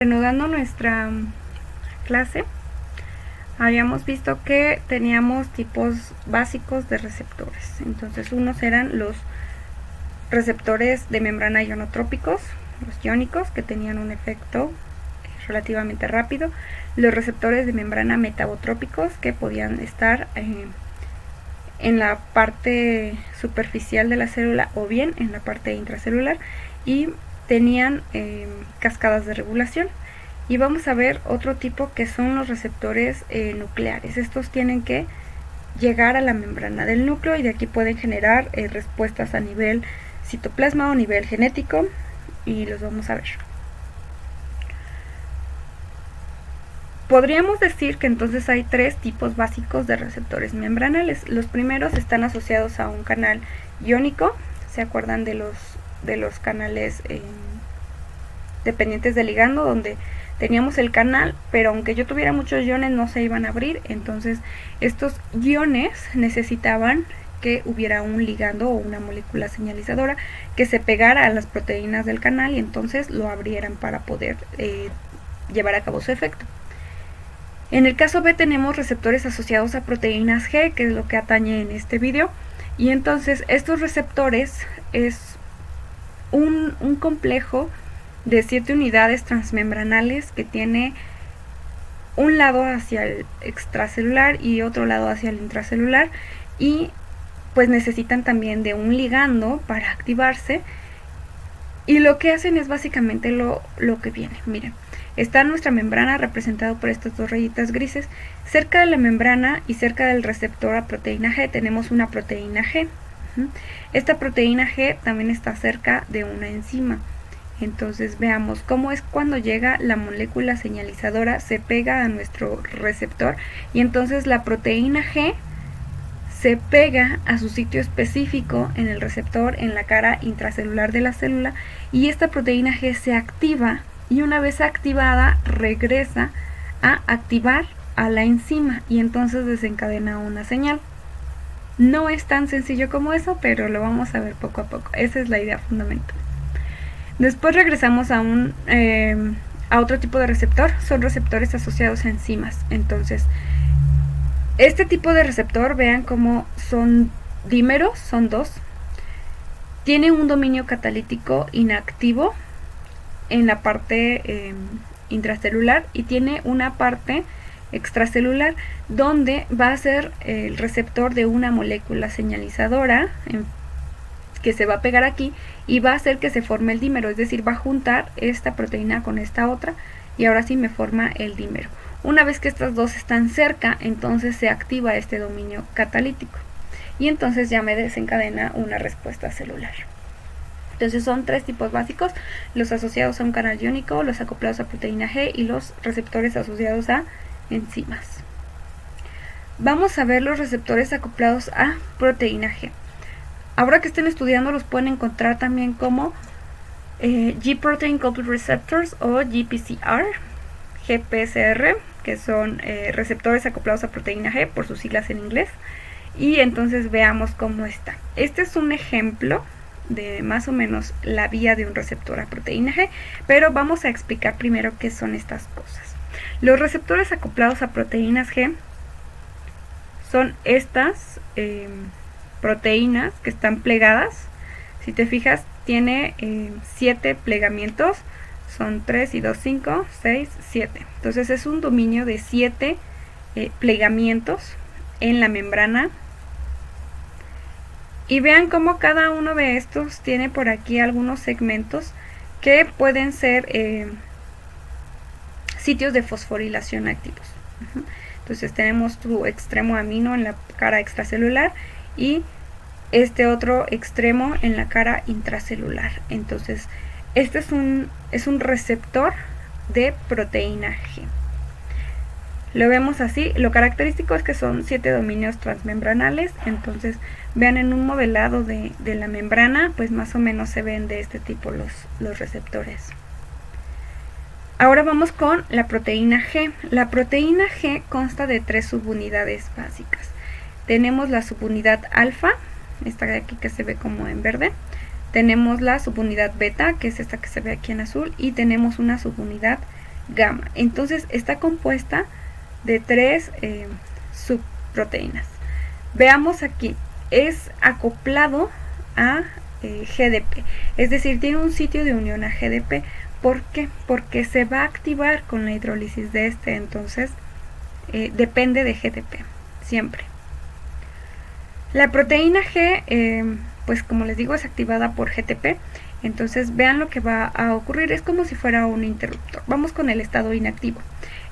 Reanudando nuestra clase, habíamos visto que teníamos tipos básicos de receptores. Entonces, unos eran los receptores de membrana ionotrópicos, los iónicos, que tenían un efecto relativamente rápido. Los receptores de membrana metabotrópicos, que podían estar en la parte superficial de la célula o bien en la parte intracelular, y tenían cascadas de regulación. Y vamos a ver otro tipo que son los receptores nucleares. Estos tienen que llegar a la membrana del núcleo y de aquí pueden generar respuestas a nivel citoplasma o nivel genético, y los vamos a ver. Podríamos decir que entonces hay tres tipos básicos de receptores membranales. Los primeros están asociados a un canal iónico. ¿Se acuerdan de los canales dependientes del ligando, donde teníamos el canal, pero aunque yo tuviera muchos iones no se iban a abrir? Entonces estos iones necesitaban que hubiera un ligando o una molécula señalizadora que se pegara a las proteínas del canal y entonces lo abrieran para poder llevar a cabo su efecto. En el caso B tenemos receptores asociados a proteínas G, que es lo que atañe en este video, y entonces estos receptores es un complejo de 7 unidades transmembranales que tiene un lado hacia el extracelular y otro lado hacia el intracelular, y pues necesitan también de un ligando para activarse, y lo que hacen es básicamente lo que viene. Miren, está nuestra membrana representada por estas dos rayitas grises. Cerca de la membrana y cerca del receptor a proteína G tenemos una proteína G. Esta proteína G también está cerca de una enzima. Entonces veamos cómo es cuando llega la molécula señalizadora, se pega a nuestro receptor y entonces la proteína G se pega a su sitio específico en el receptor, en la cara intracelular de la célula, y esta proteína G se activa y una vez activada regresa a activar a la enzima y entonces desencadena una señal. No es tan sencillo como eso, pero lo vamos a ver poco a poco. Esa es la idea fundamental. Después regresamos a otro tipo de receptor. Son receptores asociados a enzimas. Entonces, este tipo de receptor, vean cómo son dímeros, son dos. Tiene un dominio catalítico inactivo en la parte intracelular y tiene una parte extracelular donde va a ser el receptor de una molécula señalizadora que se va a pegar aquí y va a hacer que se forme el dímero, es decir, va a juntar esta proteína con esta otra y ahora sí me forma el dímero. Una vez que estas dos están cerca, entonces se activa este dominio catalítico y entonces ya me desencadena una respuesta celular. Entonces son tres tipos básicos: los asociados a un canal iónico, los acoplados a proteína G y los receptores asociados a enzimas. Vamos a ver los receptores acoplados a proteína G. Ahora que estén estudiando los pueden encontrar también como G-Protein Coupled Receptors o GPCR, GPCR, que son receptores acoplados a proteína G por sus siglas en inglés. Y entonces veamos cómo está. Este es un ejemplo de más o menos la vía de un receptor a proteína G, pero vamos a explicar primero qué son estas cosas. Los receptores acoplados a proteínas G son estas proteínas que están plegadas. Si te fijas, tiene 7 plegamientos, son 3 y 2, 5, 6, 7. Entonces es un dominio de 7 plegamientos en la membrana. Y vean cómo cada uno de estos tiene por aquí algunos segmentos que pueden ser sitios de fosforilación activos. Entonces tenemos tu extremo amino en la cara extracelular y este otro extremo en la cara intracelular. Entonces este es un receptor de proteína G. Lo vemos así. Lo característico es que son 7 dominios transmembranales. Entonces vean en un modelado de la membrana, pues más o menos se ven de este tipo los receptores. Ahora vamos con la proteína G. La proteína G consta de 3 subunidades básicas. Tenemos la subunidad alfa, esta de aquí que se ve como en verde. Tenemos la subunidad beta, que es esta que se ve aquí en azul, y tenemos una subunidad gamma. Entonces está compuesta de 3 subproteínas. Veamos aquí, es acoplado a GDP, es decir, tiene un sitio de unión a GDP. ¿Por qué? Porque se va a activar con la hidrólisis de este, entonces depende de GDP, siempre. La proteína G, pues como les digo, es activada por GTP. Entonces vean lo que va a ocurrir, es como si fuera un interruptor. Vamos con el estado inactivo.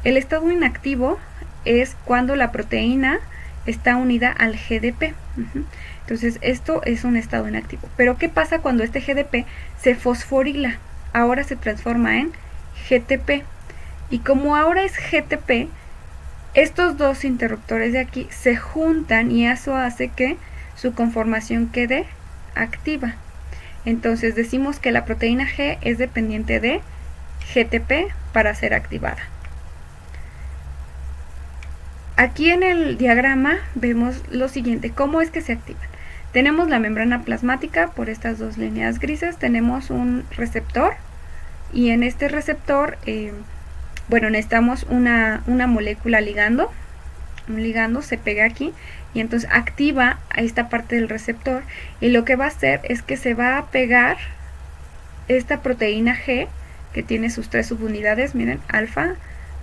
El estado inactivo es cuando la proteína está unida al GDP. Entonces esto es un estado inactivo. Pero ¿qué pasa cuando este GDP se fosforila? Ahora se transforma en GTP. Y como ahora es GTP, estos dos interruptores de aquí se juntan y eso hace que su conformación quede activa. Entonces decimos que la proteína G es dependiente de GTP para ser activada. Aquí en el diagrama vemos lo siguiente, ¿cómo es que se activan? Tenemos la membrana plasmática por estas dos líneas grises, tenemos un receptor y en este receptor, bueno, necesitamos una molécula ligando, un ligando se pega aquí y entonces activa a esta parte del receptor y lo que va a hacer es que se va a pegar esta proteína G que tiene sus 3 subunidades, miren, alfa,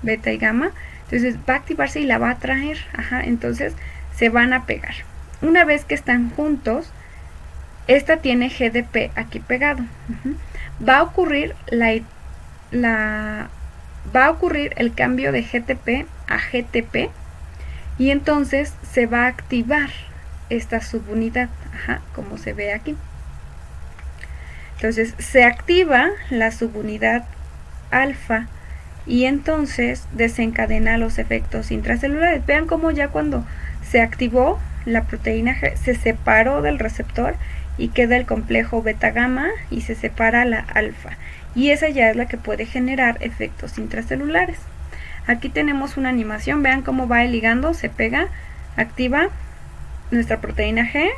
beta y gamma. Entonces va a activarse y la va a atraer, entonces se van a pegar. Una vez que están juntos, esta tiene GDP aquí pegado. Va a ocurrir va a ocurrir el cambio de GTP a GTP y entonces se va a activar esta subunidad, como se ve aquí. Entonces se activa la subunidad alfa y entonces desencadena los efectos intracelulares. Vean cómo ya cuando se activó la proteína G se separó del receptor y queda el complejo beta gamma y se separa la alfa. Y esa ya es la que puede generar efectos intracelulares. Aquí tenemos una animación, vean cómo va el ligando, se pega, activa nuestra proteína G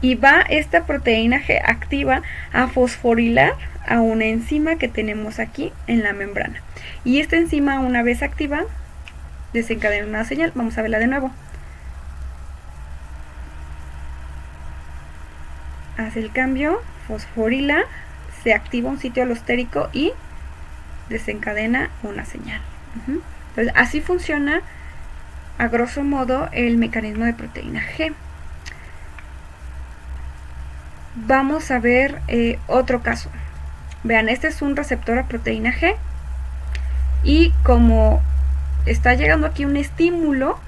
y va esta proteína G activa a fosforilar a una enzima que tenemos aquí en la membrana. Y esta enzima, una vez activa, desencadena una señal. Vamos a verla de nuevo. Hace el cambio, fosforila, se activa un sitio alostérico y desencadena una señal. Entonces, así funciona a grosso modo el mecanismo de proteína G. Vamos a ver otro caso. Vean, este es un receptor a proteína G y como está llegando aquí un estímulo,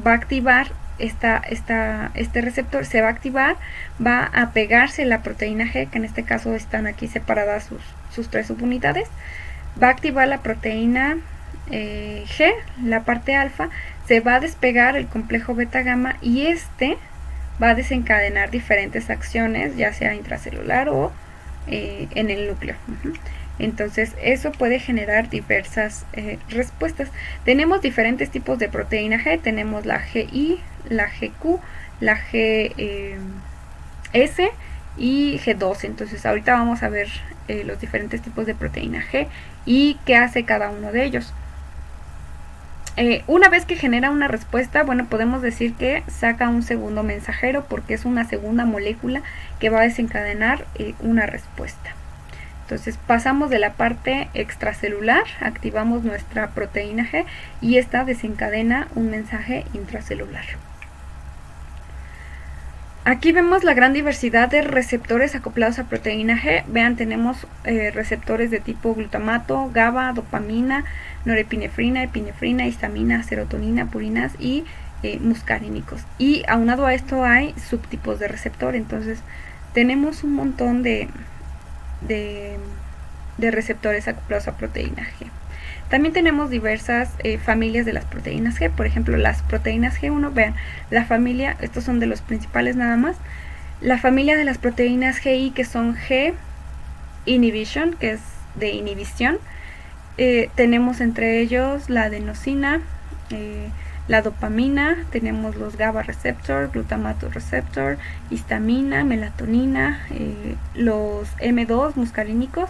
va a activar este receptor, se va a activar, va a pegarse la proteína G, que en este caso están aquí separadas sus 3 subunidades, va a activar la proteína G, la parte alfa, se va a despegar el complejo beta gamma y este va a desencadenar diferentes acciones, ya sea intracelular o en el núcleo. Entonces eso puede generar diversas respuestas. Tenemos diferentes tipos de proteína G, tenemos la GI, la GQ, la GS y G12. Entonces ahorita vamos a ver los diferentes tipos de proteína G y qué hace cada uno de ellos. Una vez que genera una respuesta, bueno, podemos decir que saca un segundo mensajero porque es una segunda molécula que va a desencadenar una respuesta. Entonces pasamos de la parte extracelular, activamos nuestra proteína G y esta desencadena un mensaje intracelular. Aquí vemos la gran diversidad de receptores acoplados a proteína G. Vean, tenemos receptores de tipo glutamato, GABA, dopamina, norepinefrina, epinefrina, histamina, serotonina, purinas y muscarínicos. Y aunado a esto hay subtipos de receptor, entonces tenemos un montón de receptores acoplados a proteína G. También tenemos diversas familias de las proteínas G, por ejemplo las proteínas G1, vean, la familia, estos son de los principales nada más, la familia de las proteínas GI que son G inhibition, que es de inhibición, tenemos entre ellos la adenosina, la dopamina, tenemos los GABA receptor, glutamato receptor, histamina, melatonina, los M2 muscarínicos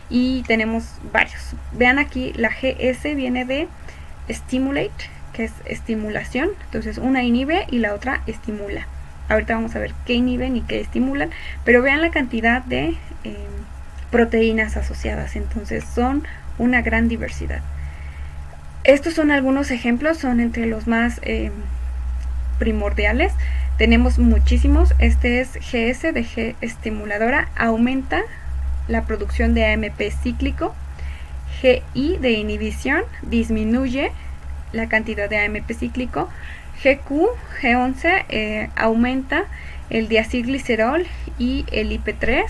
y tenemos varios. Vean aquí, la GS viene de stimulate, que es estimulación, entonces una inhibe y la otra estimula. Ahorita vamos a ver qué inhiben y qué estimulan, pero vean la cantidad de proteínas asociadas, entonces son una gran diversidad. Estos son algunos ejemplos, son entre los más primordiales. Tenemos muchísimos. Este es GS de G estimuladora, aumenta la producción de AMP cíclico. GI de inhibición, disminuye la cantidad de AMP cíclico. GQ, G11, aumenta el diacilglicerol y el IP3.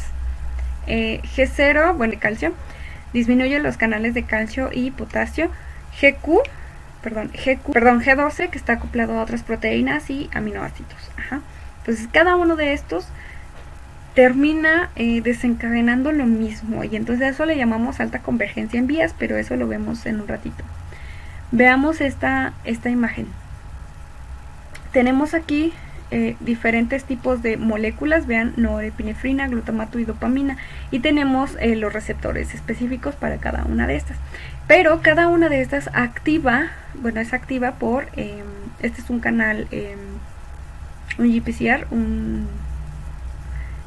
G0, bueno, el calcio, disminuye los canales de calcio y potasio. G12, que está acoplado a otras proteínas y aminoácidos. Entonces, cada uno de estos termina desencadenando lo mismo, y entonces a eso le llamamos alta convergencia en vías, pero eso lo vemos en un ratito. Veamos esta imagen. Tenemos aquí diferentes tipos de moléculas, vean, norepinefrina, glutamato y dopamina, y tenemos los receptores específicos para cada una de estas. Pero cada una de estas activa, bueno, es activa por, este es un canal, un GPCR,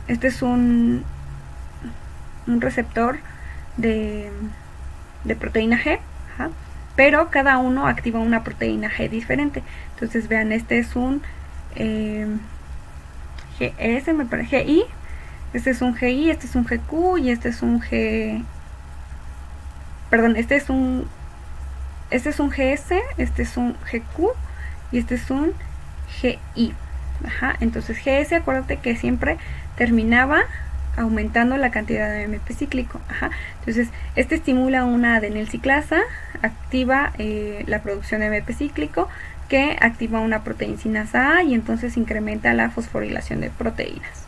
este es un receptor de proteína G, pero cada uno activa una proteína G diferente. Entonces vean, este es un GS, me parece, GI, este es un GI, este es un GQ y este es un G, perdón, este es un GS, este es un GQ y este es un GI. Entonces GS, acuérdate que siempre terminaba aumentando la cantidad de AMP cíclico. Entonces este estimula una adenilciclasa, activa la producción de AMP cíclico, que activa una proteincinasa A y entonces incrementa la fosforilación de proteínas.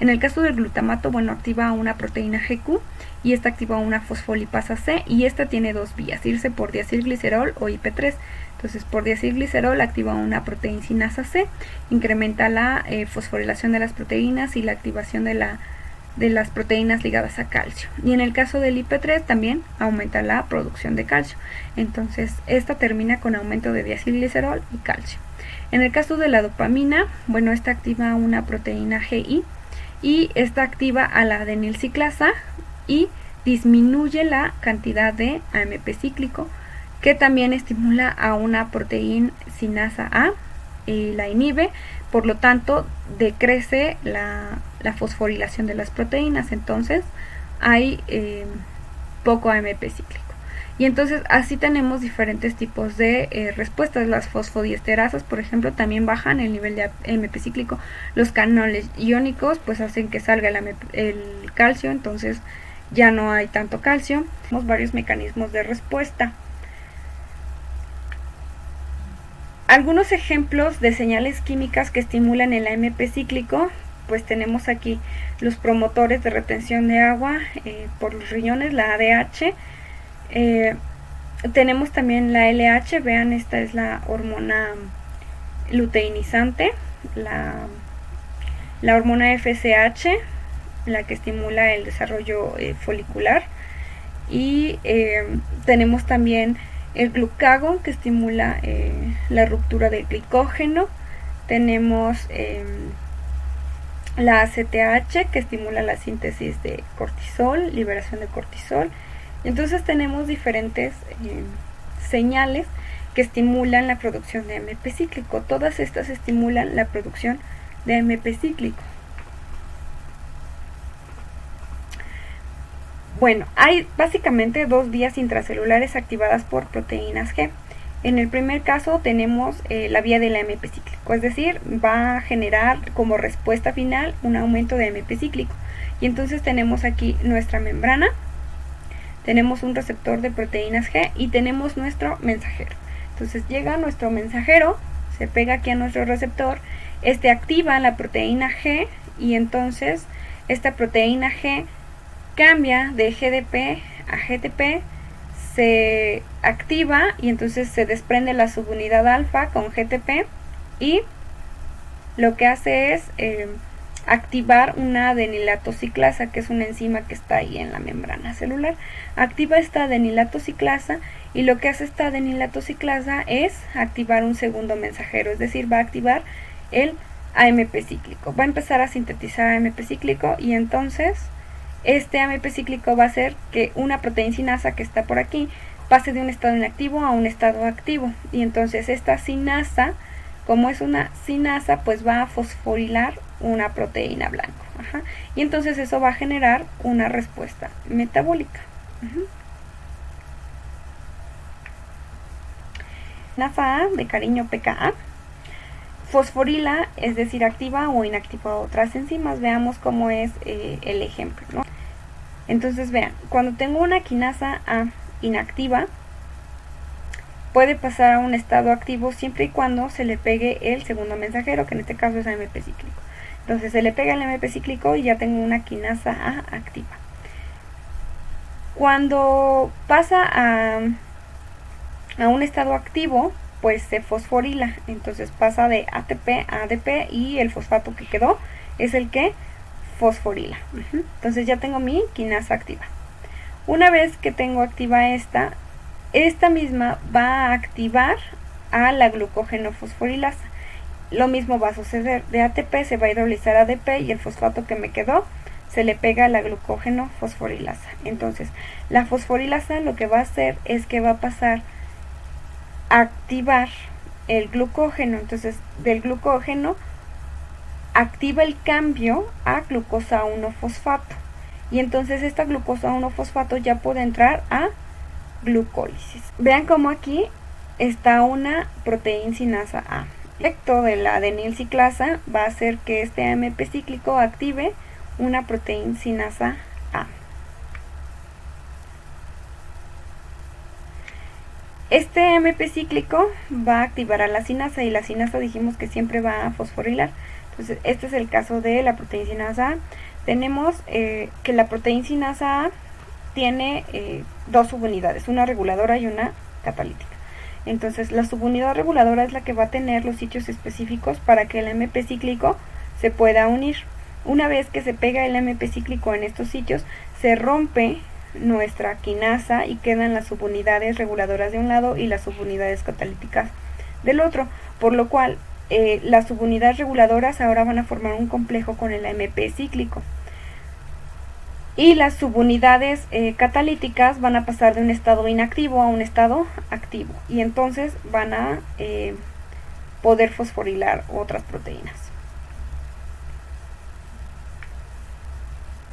En el caso del glutamato, bueno, activa una proteína GQ y esta activa una fosfolipasa C, y esta tiene dos vías, irse por diacilglicerol o IP3. Entonces por diacilglicerol activa una proteincinasa C, incrementa la fosforilación de las proteínas y la activación de las proteínas ligadas a calcio. Y en el caso del IP3 también aumenta la producción de calcio. Entonces esta termina con aumento de diacilglicerol y calcio. En el caso de la dopamina, bueno, esta activa una proteína GI y esta activa a la adenilciclasa y disminuye la cantidad de AMP cíclico, que también estimula a una proteincinasa A y la inhibe, por lo tanto decrece la fosforilación de las proteínas, entonces hay poco AMP cíclico. Y entonces así tenemos diferentes tipos de respuestas. Las fosfodiesterasas, por ejemplo, también bajan el nivel de AMP cíclico. Los canales iónicos pues hacen que salga el calcio, entonces ya no hay tanto calcio. Tenemos varios mecanismos de respuesta. Algunos ejemplos de señales químicas que estimulan el AMP cíclico, pues tenemos aquí los promotores de retención de agua por los riñones, la ADH. Tenemos también la LH, vean, esta es la hormona luteinizante, la hormona FSH, la que estimula el desarrollo folicular, y tenemos también el glucagón, que estimula la ruptura del glicógeno. Tenemos la ACTH, que estimula la síntesis de cortisol, liberación de cortisol. Entonces tenemos diferentes señales que estimulan la producción de AMP cíclico. Todas estas estimulan la producción de AMP cíclico. Bueno, hay básicamente dos vías intracelulares activadas por proteínas G. En el primer caso tenemos la vía del AMP cíclico, es decir, va a generar como respuesta final un aumento de AMP cíclico. Y entonces tenemos aquí nuestra membrana, tenemos un receptor de proteínas G y tenemos nuestro mensajero. Entonces llega nuestro mensajero, se pega aquí a nuestro receptor, este activa la proteína G y entonces esta proteína G cambia de GDP a GTP, se activa y entonces se desprende la subunidad alfa con GTP y lo que hace es activar una adenilatociclasa, que es una enzima que está ahí en la membrana celular. Activa esta adenilatociclasa y lo que hace esta adenilatociclasa es activar un segundo mensajero, es decir, va a activar el AMP cíclico. Va a empezar a sintetizar AMP cíclico y entonces este AMP cíclico va a hacer que una proteína sinasa que está por aquí pase de un estado inactivo a un estado activo. Y entonces esta sinasa, como es una sinasa, pues va a fosforilar una proteína blanco. Y entonces eso va a generar una respuesta metabólica. Sinasa A, de cariño PKA, fosforila, es decir, activa o inactiva otras enzimas. Veamos cómo es el ejemplo, ¿no? Entonces vean, cuando tengo una quinasa A inactiva, puede pasar a un estado activo siempre y cuando se le pegue el segundo mensajero, que en este caso es AMP cíclico. Entonces se le pega el AMP cíclico y ya tengo una quinasa A activa. Cuando pasa a un estado activo, pues se fosforila, entonces pasa de ATP a ADP y el fosfato que quedó es el que fosforila. Entonces ya tengo mi quinasa activa. Una vez que tengo activa esta misma va a activar a la glucógeno fosforilasa. Lo mismo va a suceder, de ATP se va a hidrolizar a ADP y el fosfato que me quedó se le pega a la glucógeno fosforilasa. Entonces la fosforilasa lo que va a hacer es que va a pasar a activar el glucógeno. Entonces del glucógeno activa el cambio a glucosa 1-fosfato. Y entonces esta glucosa 1-fosfato ya puede entrar a glucólisis. Vean cómo aquí está una proteína sinasa A. El efecto de la adenilciclasa va a hacer que este AMP cíclico active una proteína sinasa A. Este AMP cíclico va a activar a la sinasa y la sinasa dijimos que siempre va a fosforilar. Entonces este es el caso de la proteína sinasa A. Tenemos que la proteína sinasa A tiene dos subunidades, una reguladora y una catalítica. Entonces la subunidad reguladora es la que va a tener los sitios específicos para que el AMP cíclico se pueda unir. Una vez que se pega el AMP cíclico en estos sitios, se rompe nuestra quinasa y quedan las subunidades reguladoras de un lado y las subunidades catalíticas del otro, por lo cual las subunidades reguladoras ahora van a formar un complejo con el AMP cíclico. Y las subunidades catalíticas van a pasar de un estado inactivo a un estado activo. Y entonces van a poder fosforilar otras proteínas.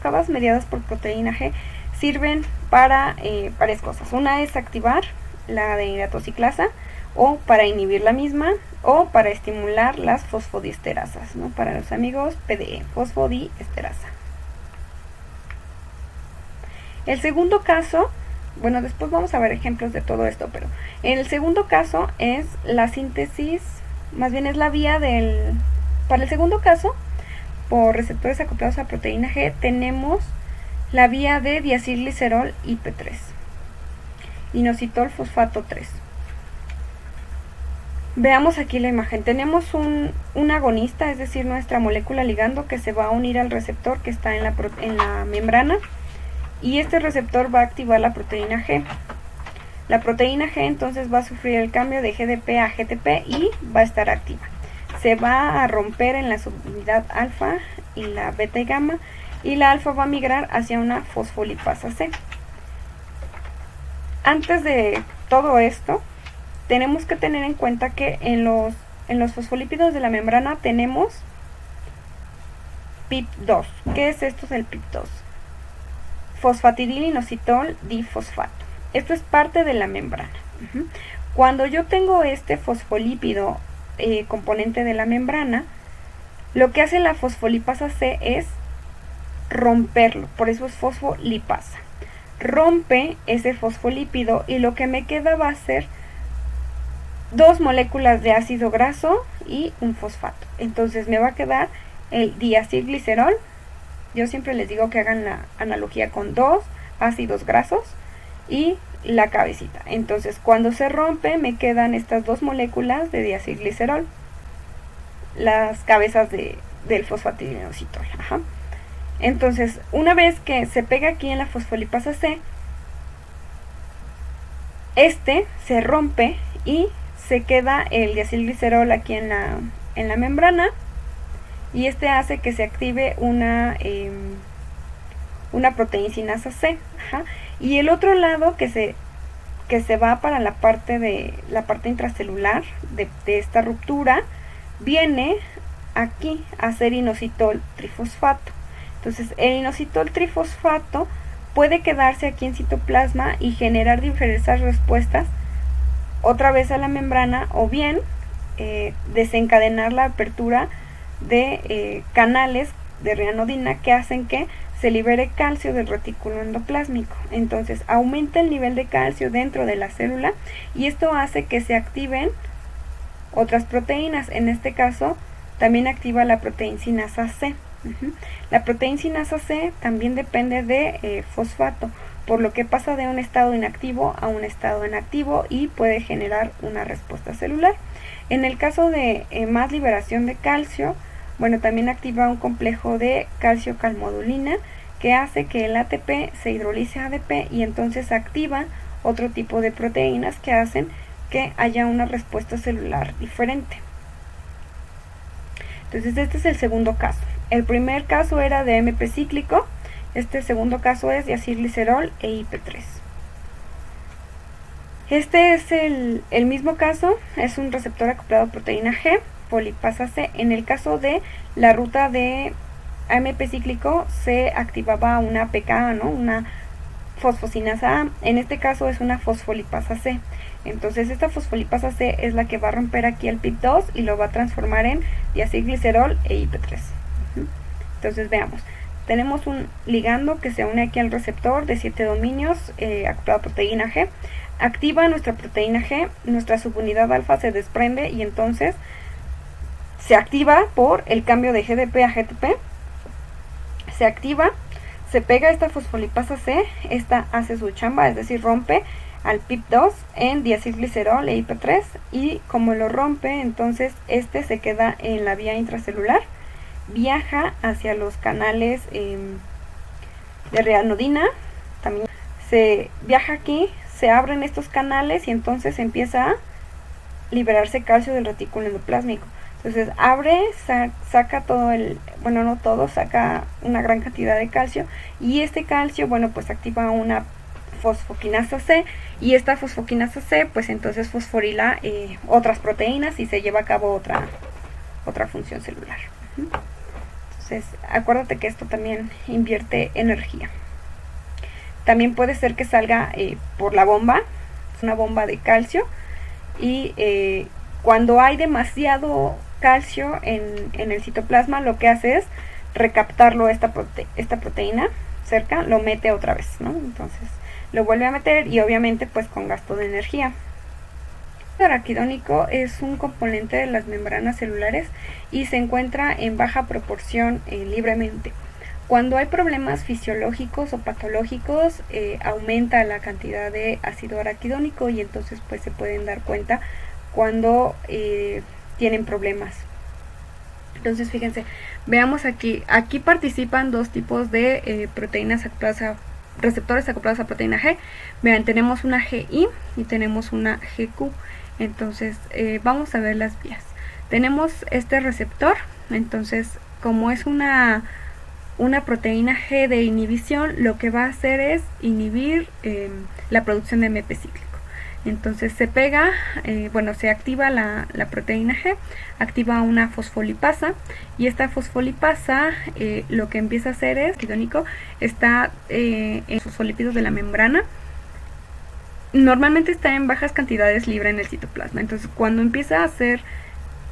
Capas mediadas por proteína G sirven para varias cosas. Una es activar la adenilatoxiclasa o para inhibir la misma o para estimular las fosfodiesterasas, ¿no? Para los amigos PDE, fosfodiesterasa. El segundo caso, bueno, después vamos a ver ejemplos de todo esto, pero en el segundo caso es la síntesis, más bien es la vía para el segundo caso, por receptores acoplados a proteína G, tenemos la vía de diacilglicerol IP3, inositol fosfato 3. Veamos aquí la imagen, tenemos un agonista, es decir, nuestra molécula ligando que se va a unir al receptor que está en la membrana. Y este receptor va a activar la proteína G. La proteína G entonces va a sufrir el cambio de GDP a GTP y va a estar activa. Se va a romper en la subunidad alfa y la beta y gamma, y la alfa va a migrar hacia una fosfolipasa C. Antes de todo esto, tenemos que tener en cuenta que en los fosfolípidos de la membrana tenemos PIP2. ¿Qué es esto del PIP2? Fosfatidilinositol difosfato. Esto es parte de la membrana. Cuando yo tengo este fosfolípido componente de la membrana, lo que hace la fosfolipasa C es romperlo, por eso es fosfolipasa. Rompe ese fosfolípido y lo que me queda va a ser dos moléculas de ácido graso y un fosfato. Entonces me va a quedar el diacilglicerol. Yo siempre les digo que hagan la analogía con dos ácidos grasos y la cabecita. Entonces cuando se rompe me quedan estas dos moléculas de diacilglicerol, las cabezas de del fosfatidinoinositol. Ajá. Entonces, una vez que se pega aquí en la fosfolipasa C, se rompe y se queda el diacilglicerol aquí en la membrana, y hace que se active una proteincinasa C. Ajá. Y el otro lado que se va para la parte intracelular de esta ruptura, viene aquí a ser inositol trifosfato. Entonces el inositol trifosfato puede quedarse aquí en citoplasma y generar diversas respuestas otra vez a la membrana, o bien desencadenar la apertura de canales de rianodina que hacen que se libere calcio del retículo endoplásmico. Entonces aumenta el nivel de calcio dentro de la célula, y esto hace que se activen otras proteínas. En este caso también activa la proteincinasa C. La proteincinasa C también depende de fosfato, por lo que pasa de un estado inactivo a un estado en activo y puede generar una respuesta celular. En el caso de más liberación de calcio, bueno, también activa un complejo de calcio-calmodulina que hace que el ATP se hidrolice a ADP, y entonces activa otro tipo de proteínas que hacen que haya una respuesta celular diferente. Entonces este es el segundo caso. El primer caso era de AMP cíclico, este segundo caso es diacilglicerol e IP3. Este es el mismo caso, es un receptor acoplado a proteína G, folipasa C. En el caso de la ruta de AMP cíclico se activaba una APK, ¿no? Una fosfocinasa A. En este caso es una fosfolipasa C. Entonces esta fosfolipasa C es la que va a romper aquí el PIP2 y lo va a transformar en diacilglicerol e IP3. Entonces veamos. Tenemos un ligando que se une aquí al receptor de 7 dominios acoplado a proteína G. Activa nuestra proteína G, nuestra subunidad alfa se desprende y entonces se activa por el cambio de GDP a GTP. Se activa, se pega esta fosfolipasa C, esta hace su chamba, es decir, rompe al PIP2 en diacilglicerol e IP3, y como lo rompe, entonces se queda en la vía intracelular, viaja hacia los canales de rianodina, también se viaja aquí, se abren estos canales y entonces empieza a liberarse calcio del retículo endoplásmico. Entonces abre, saca todo no todo, saca una gran cantidad de calcio, y este calcio, bueno, pues activa una fosfoquinasa C, y esta fosfoquinasa C, pues entonces fosforila otras proteínas y se lleva a cabo otra función celular. Entonces acuérdate que esto también invierte energía. También puede ser que salga por la bomba, es una bomba de calcio, y cuando hay demasiado calcio en el citoplasma, lo que hace es recaptarlo esta proteína cerca, lo mete otra vez, ¿no? Entonces lo vuelve a meter, y obviamente pues con gasto de energía. El araquidónico es un componente de las membranas celulares y se encuentra en baja proporción libremente. Cuando hay problemas fisiológicos o patológicos, aumenta la cantidad de ácido araquidónico, y entonces pues se pueden dar cuenta cuando tienen problemas. Entonces fíjense, veamos aquí participan dos tipos de proteínas acopladas a receptores acoplados a proteína G. Vean, tenemos una GI y tenemos una GQ. Entonces vamos a ver las vías. Tenemos este receptor, entonces como es una proteína G de inhibición, lo que va a hacer es inhibir la producción de AMP cíclico. Entonces se pega, se activa la proteína G, activa una fosfolipasa, y esta fosfolipasa lo que empieza a hacer es, araquidónico está en los fosfolípidos de la membrana. Normalmente está en bajas cantidades libre en el citoplasma. Entonces cuando empieza a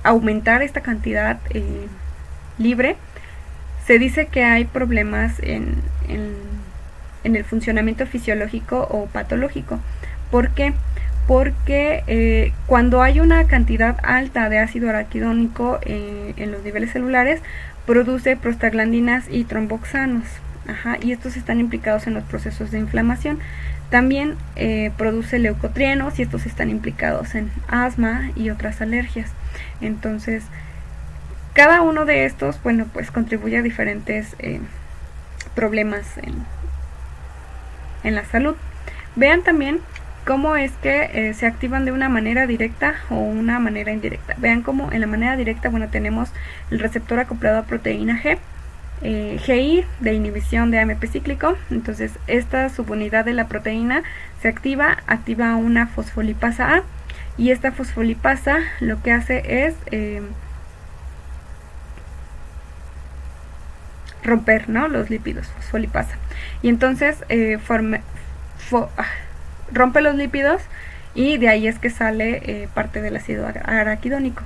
aumentar esta cantidad libre, se dice que hay problemas en el funcionamiento fisiológico o patológico. ¿Por qué? Porque cuando hay una cantidad alta de ácido araquidónico en los niveles celulares, produce prostaglandinas y tromboxanos. Y estos están implicados en los procesos de inflamación. También produce leucotrienos, y estos están implicados en asma y otras alergias. Entonces, Cada uno de estos, bueno, pues contribuye a diferentes problemas en la salud. Vean también cómo es que se activan de una manera directa o una manera indirecta. Vean cómo en la manera directa, bueno, tenemos el receptor acoplado a proteína G, GI de inhibición de AMP cíclico. Entonces esta subunidad de la proteína se activa una fosfolipasa A, y esta fosfolipasa lo que hace es romper, ¿no?, los lípidos, fosfolipasa, y entonces rompe los lípidos, y de ahí es que sale parte del ácido araquidónico.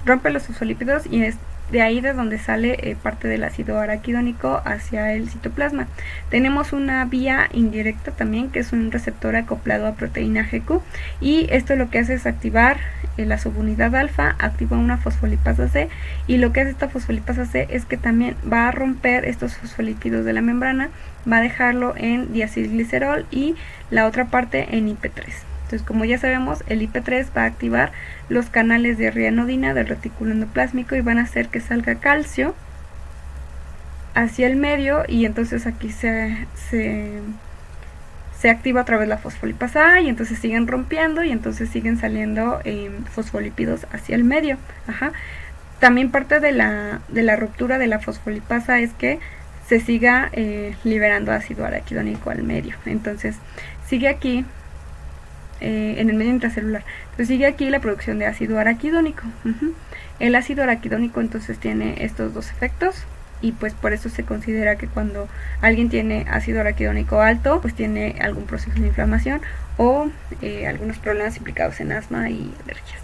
Rompe los fosfolípidos y es de ahí de donde sale parte del ácido araquidónico hacia el citoplasma. Tenemos una vía indirecta también, que es un receptor acoplado a proteína GQ, y esto lo que hace es activar la subunidad alfa, activa una fosfolipasa C, y lo que hace esta fosfolipasa C es que también va a romper estos fosfolípidos de la membrana, va a dejarlo en diacilglicerol y la otra parte en IP3. Entonces, como ya sabemos, el IP3 va a activar los canales de rianodina del retículo endoplásmico y van a hacer que salga calcio hacia el medio, y entonces aquí se activa otra vez la fosfolipasa A, y entonces siguen rompiendo y entonces siguen saliendo fosfolípidos hacia el medio. También parte de la ruptura de la fosfolipasa es que se siga liberando ácido araquidónico al medio. Entonces sigue aquí en el medio intracelular. Entonces sigue aquí la producción de ácido araquidónico. El ácido araquidónico entonces tiene estos dos efectos, y pues por eso se considera que cuando alguien tiene ácido araquidónico alto, pues tiene algún proceso de inflamación o algunos problemas implicados en asma y alergias.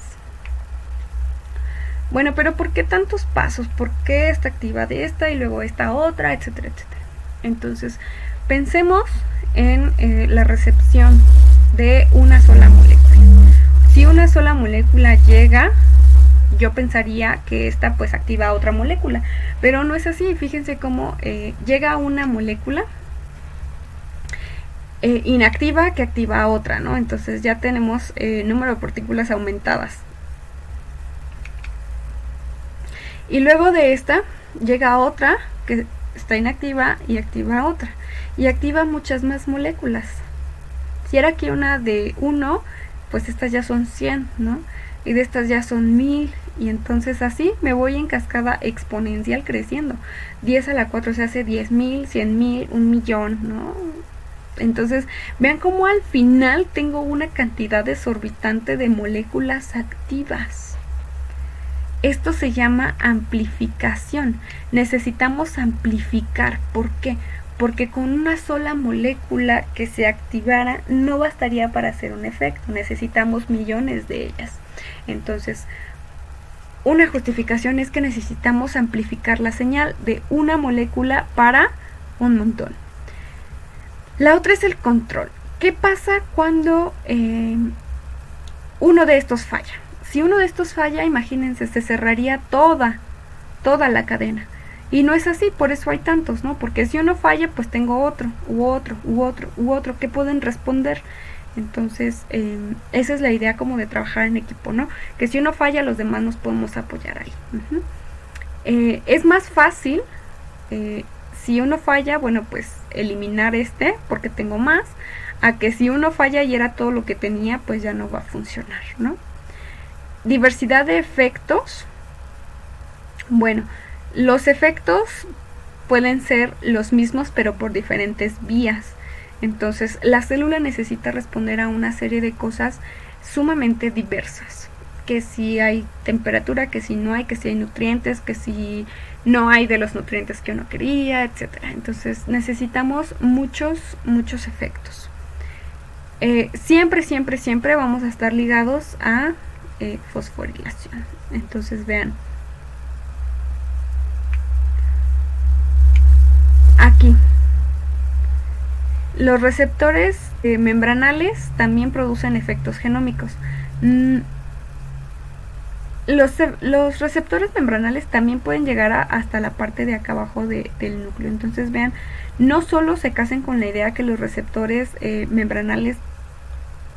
Bueno, pero ¿por qué tantos pasos? ¿Por qué esta activa de esta y luego esta otra, etcétera, etcétera? Entonces, pensemos en la recepción de una sola molécula. Si una sola molécula llega, yo pensaría que esta pues activa a otra molécula, pero no es así. Fíjense cómo llega una molécula inactiva que activa a otra, ¿no? Entonces ya tenemos número de partículas aumentadas. Y luego de esta llega otra que está inactiva y activa a otra, y activa muchas más moléculas. Si era aquí una de 1, pues estas ya son 100, ¿no? Y de estas ya son 1000, y entonces así me voy en cascada exponencial creciendo. 10 a la 4 se hace 10.000, 100.000, 1.000.000, ¿no? Entonces vean cómo al final tengo una cantidad desorbitante de moléculas activas. Esto se llama amplificación. Necesitamos amplificar. ¿Por qué? Porque con una sola molécula que se activara no bastaría para hacer un efecto. Necesitamos millones de ellas. Entonces, una justificación es que necesitamos amplificar la señal de una molécula para un montón. La otra es el control. ¿Qué pasa cuando uno de estos falla? Si uno de estos falla, imagínense, se cerraría toda la cadena. Y no es así, por eso hay tantos, ¿no? Porque si uno falla, pues tengo otro, u otro, u otro, u otro, que pueden responder. Entonces, esa es la idea como de trabajar en equipo, ¿no? Que si uno falla, los demás nos podemos apoyar ahí. Es más fácil, si uno falla, bueno, pues eliminar porque tengo más, a que si uno falla y era todo lo que tenía, pues ya no va a funcionar, ¿no? Diversidad de efectos. Bueno, los efectos pueden ser los mismos, pero por diferentes vías. Entonces, la célula necesita responder a una serie de cosas sumamente diversas. Que si hay temperatura, que si no hay, que si hay nutrientes, que si no hay de los nutrientes que uno quería, etcétera. Entonces, necesitamos muchos efectos. Siempre vamos a estar ligados a fosforilación. Entonces, vean. Aquí. Los receptores membranales también producen efectos genómicos. Los receptores membranales también pueden llegar hasta la parte de acá abajo del núcleo. Entonces vean, no solo se casen con la idea que los receptores membranales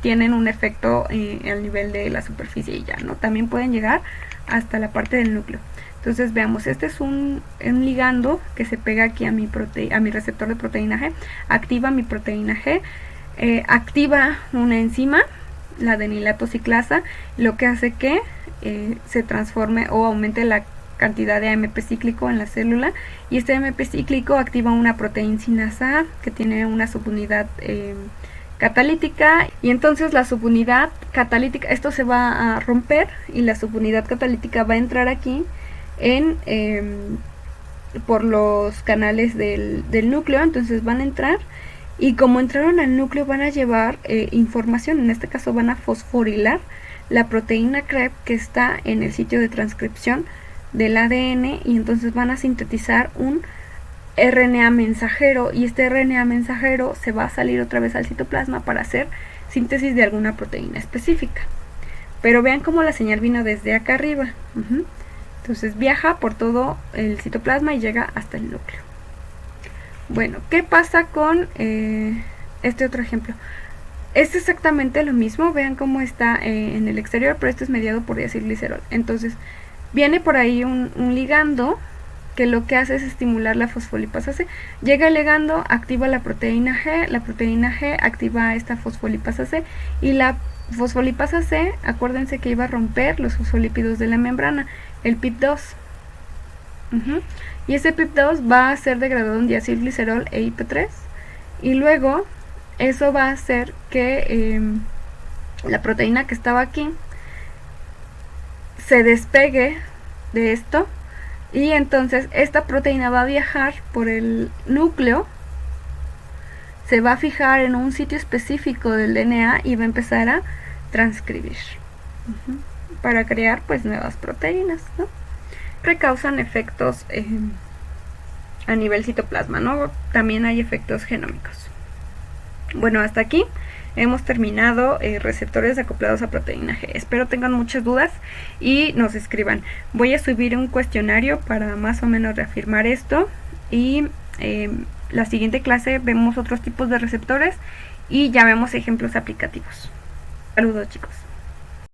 tienen un efecto al nivel de la superficie y ya, ¿no? También pueden llegar hasta la parte del núcleo. Entonces veamos, este es un ligando que se pega aquí a mi receptor de proteína G, activa mi proteína G, activa una enzima, la adenilato ciclasa, lo que hace que se transforme o aumente la cantidad de AMP cíclico en la célula, y este AMP cíclico activa una proteína sinasa A que tiene una subunidad catalítica, y entonces la subunidad catalítica, esto se va a romper y la subunidad catalítica va a entrar aquí por los canales del núcleo. Entonces van a entrar, y como entraron al núcleo van a llevar información, en este caso van a fosforilar la proteína CREB que está en el sitio de transcripción del ADN, y entonces van a sintetizar un RNA mensajero, y este RNA mensajero se va a salir otra vez al citoplasma para hacer síntesis de alguna proteína específica. Pero vean cómo la señal vino desde acá arriba. Entonces viaja por todo el citoplasma y llega hasta el núcleo. Bueno, ¿qué pasa con este otro ejemplo? Es exactamente lo mismo, vean cómo está en el exterior, pero esto es mediado por diacilglicerol. Entonces viene por ahí un ligando que lo que hace es estimular la fosfolipasa C. Llega el ligando, activa la proteína G activa esta fosfolipasa C, y la fosfolipasa C, acuérdense que iba a romper los fosfolípidos de la membrana, el PIP2. Y ese PIP2 va a ser degradado en diacilglicerol e IP3, y luego eso va a hacer que la proteína que estaba aquí se despegue de esto, y entonces esta proteína va a viajar por el núcleo, se va a fijar en un sitio específico del DNA y va a empezar a transcribir para crear pues nuevas proteínas, ¿no? Causan efectos a nivel citoplasma, ¿no? También hay efectos genómicos. Bueno, hasta aquí hemos terminado receptores acoplados a proteína G. Espero tengan muchas dudas y nos escriban. Voy a subir un cuestionario para más o menos reafirmar esto, y la siguiente clase vemos otros tipos de receptores y ya vemos ejemplos aplicativos. Saludos, chicos.